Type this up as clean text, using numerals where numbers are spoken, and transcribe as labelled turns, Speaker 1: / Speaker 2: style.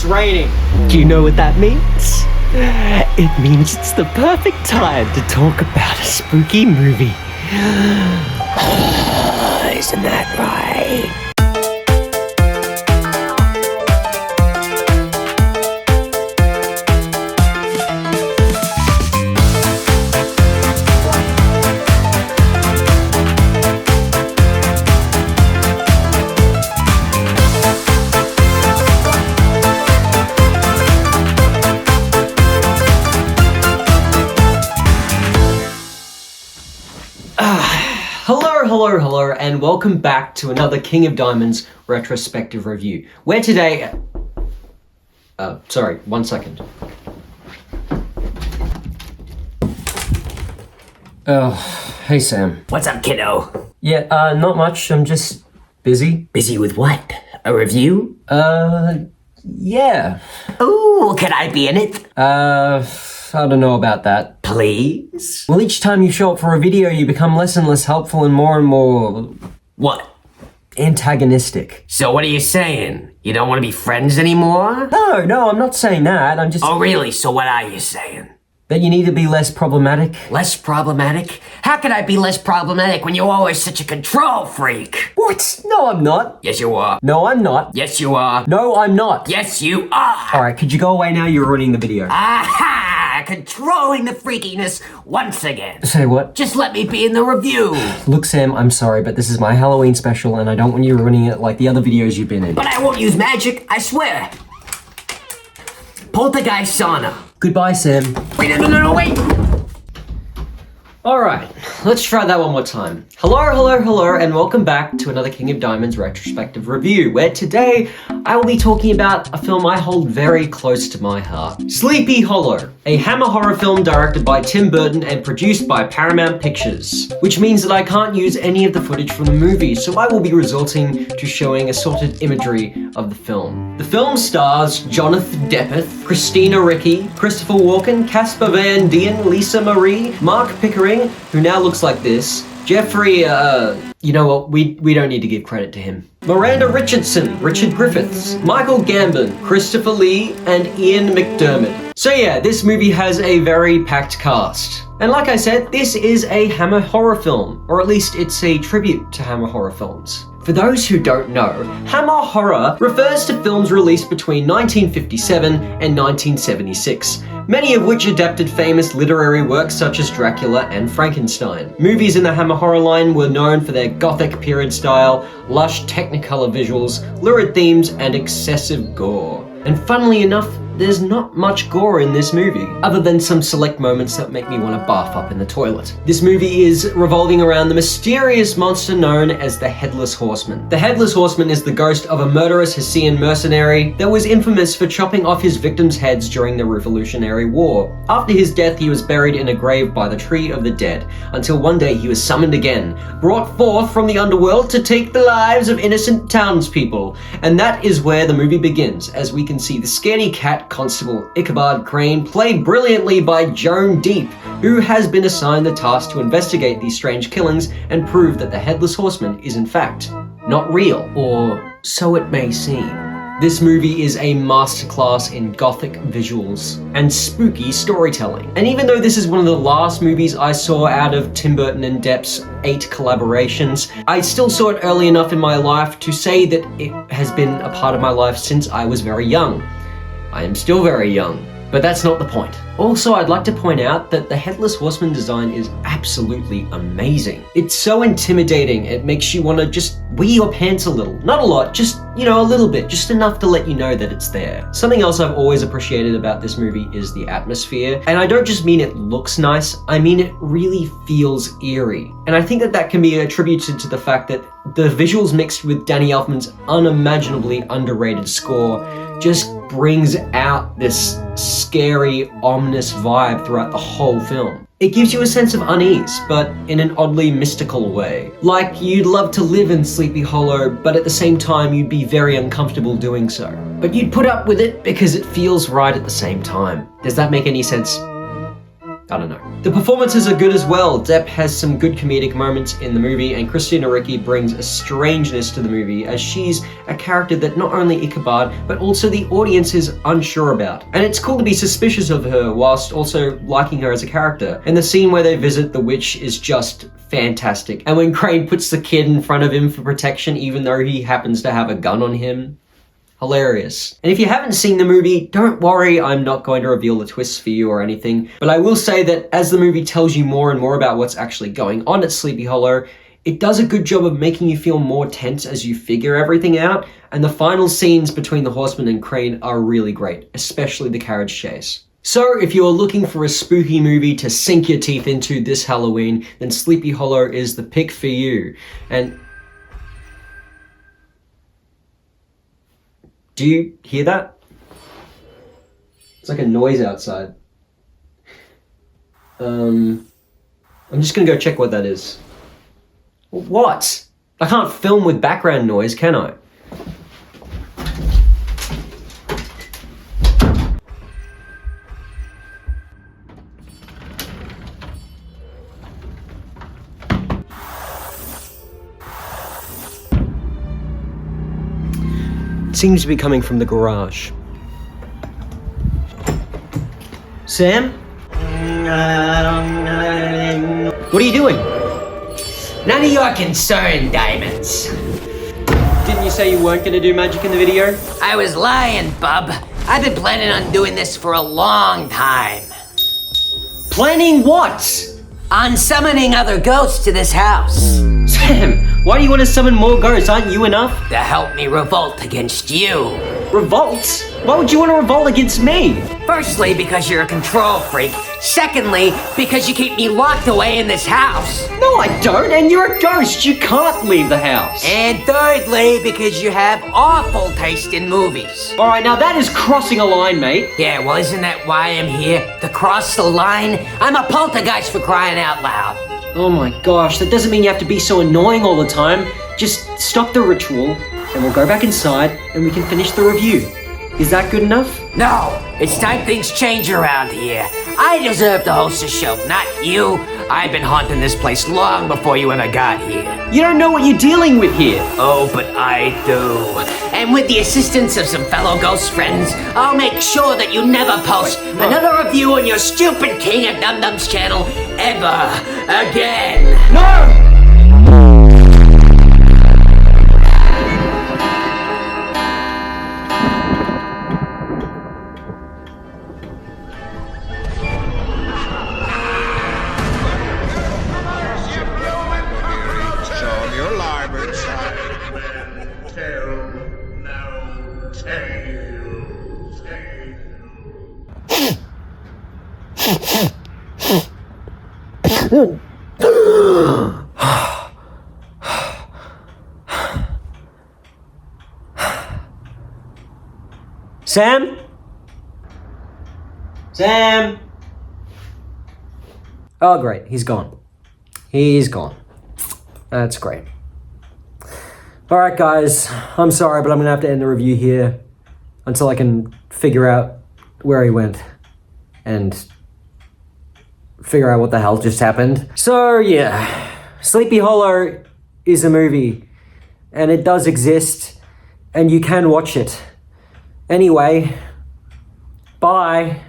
Speaker 1: it's raining.
Speaker 2: Do you know what that means? It means it's the perfect time to talk about a spooky movie. Isn't that right?
Speaker 1: Hello, and welcome back to another King of Diamonds retrospective review. Where today... sorry, 1 second. Oh, hey Sam.
Speaker 3: What's up, kiddo?
Speaker 1: Yeah, not much, I'm just busy.
Speaker 3: Busy with what? A review?
Speaker 1: Yeah.
Speaker 3: Ooh, can I be in it?
Speaker 1: I don't know about that.
Speaker 3: Please?
Speaker 1: Well, each time you show up for a video, you become less and less helpful and more...
Speaker 3: What?
Speaker 1: Antagonistic.
Speaker 3: So what are you saying? You don't want to be friends anymore?
Speaker 1: No, I'm not saying that, I'm just...
Speaker 3: Oh, really? So what are you saying?
Speaker 1: That you need to be less problematic.
Speaker 3: Less problematic? How can I be less problematic when you're always such a control freak?
Speaker 1: What? No, I'm not.
Speaker 3: Yes, you are.
Speaker 1: No, I'm not.
Speaker 3: Yes, you are.
Speaker 1: No, I'm not.
Speaker 3: Yes, you are.
Speaker 1: Alright, could you go away now? You're ruining the video.
Speaker 3: Aha! Controlling the freakiness once again.
Speaker 1: Say what?
Speaker 3: Just let me be in the review.
Speaker 1: Look, Sam, I'm sorry, but this is my Halloween special and I don't want you ruining it like the other videos you've been in.
Speaker 3: But I won't use magic, I swear. Poltergeist sauna.
Speaker 1: Goodbye, Sam.
Speaker 3: Wait, no, wait.
Speaker 1: Alright, let's try that one more time. Hello, and welcome back to another King of Diamonds retrospective review, where today I will be talking about a film I hold very close to my heart. Sleepy Hollow, a Hammer horror film directed by Tim Burton and produced by Paramount Pictures, which means that I can't use any of the footage from the movie, so I will be resorting to showing assorted imagery of the film. The film stars Jonathan Deppeth, Christina Ricci, Christopher Walken, Casper Van Dien, Lisa Marie, Mark Pickering, who now looks like this, Jeffrey, you know what, we don't need to give credit to him. Miranda Richardson, Richard Griffiths, Michael Gambon, Christopher Lee, and Ian McDermott. So yeah, this movie has a very packed cast. And like I said, this is a Hammer horror film, or at least it's a tribute to Hammer horror films. For those who don't know, Hammer horror refers to films released between 1957 and 1976, many of which adapted famous literary works such as Dracula and Frankenstein. Movies in the Hammer horror line were known for their gothic period style, lush technicolor visuals, lurid themes, and excessive gore. And funnily enough, there's not much gore in this movie, other than some select moments that make me want to bath up in the toilet. This movie is revolving around the mysterious monster known as the Headless Horseman. The Headless Horseman is the ghost of a murderous Hessian mercenary that was infamous for chopping off his victims' heads during the Revolutionary War. After his death, he was buried in a grave by the Tree of the Dead, until one day he was summoned again, brought forth from the underworld to take the lives of innocent townspeople. And that is where the movie begins, as we can see the scaredy cat Constable Ichabod Crane, played brilliantly by Joan Deep, who has been assigned the task to investigate these strange killings and prove that the Headless Horseman is in fact not real, or so it may seem. This movie is a masterclass in gothic visuals and spooky storytelling. And even though this is one of the last movies I saw out of Tim Burton and Depp's 8 collaborations, I still saw it early enough in my life to say that it has been a part of my life since I was very young. I am still very young, but that's not the point. Also, I'd like to point out that the Headless Horseman design is absolutely amazing. It's so intimidating, it makes you want to just wee your pants a little. Not a lot, just, you know, a little bit, just enough to let you know that it's there. Something else I've always appreciated about this movie is the atmosphere. And I don't just mean it looks nice, I mean it really feels eerie. And I think that that can be attributed to the fact that the visuals mixed with Danny Elfman's unimaginably underrated score just brings out this scary, ominous vibe throughout the whole film. It gives you a sense of unease, but in an oddly mystical way. Like you'd love to live in Sleepy Hollow, but at the same time you'd be very uncomfortable doing so. But you'd put up with it because it feels right at the same time. Does that make any sense? I don't know. The performances are good as well. Depp has some good comedic moments in the movie, and Christina Ricci brings a strangeness to the movie as she's a character that not only Ichabod, but also the audience is unsure about. And it's cool to be suspicious of her whilst also liking her as a character. And the scene where they visit the witch is just fantastic. And when Crane puts the kid in front of him for protection, even though he happens to have a gun on him, hilarious. And if you haven't seen the movie, don't worry, I'm not going to reveal the twists for you or anything, but I will say that as the movie tells you more and more about what's actually going on at Sleepy Hollow, it does a good job of making you feel more tense as you figure everything out, and the final scenes between the Horseman and Crane are really great, especially the carriage chase. So if you're looking for a spooky movie to sink your teeth into this Halloween, then Sleepy Hollow is the pick for you. And do you hear that? It's like a noise outside. I'm just gonna go check what that is. What? I can't film with background noise, can I? Seems to be coming from the garage. Sam? What are you doing?
Speaker 3: None of your concern, Diamonds.
Speaker 1: Didn't you say you weren't gonna do magic in the video?
Speaker 3: I was lying, bub. I've been planning on doing this for a long time.
Speaker 1: Planning what?
Speaker 3: On summoning other ghosts to this house.
Speaker 1: Sam, why do you want to summon more ghosts? Aren't you enough?
Speaker 3: To help me revolt against you.
Speaker 1: Revolt? Why would you want to revolt against me?
Speaker 3: Firstly, because you're a control freak. Secondly, because you keep me locked away in this house.
Speaker 1: No, I don't, and you're a ghost. You can't leave the house.
Speaker 3: And thirdly, because you have awful taste in movies.
Speaker 1: All right, now that is crossing a line, mate.
Speaker 3: Yeah, well, isn't that why I'm here? To cross the line? I'm a poltergeist, for crying out loud.
Speaker 1: Oh my gosh, that doesn't mean you have to be so annoying all the time. Just stop the ritual, and we'll go back inside, and we can finish the review. Is that good enough?
Speaker 3: No, it's time things change around here. I deserve to host a show, not you. I've been haunting this place long before you ever got here.
Speaker 1: You don't know what you're dealing with here.
Speaker 3: Oh, but I do. And with the assistance of some fellow ghost friends, I'll make sure that you never post another review on your stupid King of Dum Dums channel ever again.
Speaker 1: No! Sam? Sam? Oh, great. He's gone. He's gone. That's great. All right, guys. I'm sorry, but I'm going to have to end the review here until I can figure out where he went and figure out what the hell just happened. So, yeah. Sleepy Hollow is a movie, and it does exist, and you can watch it. Anyway, bye.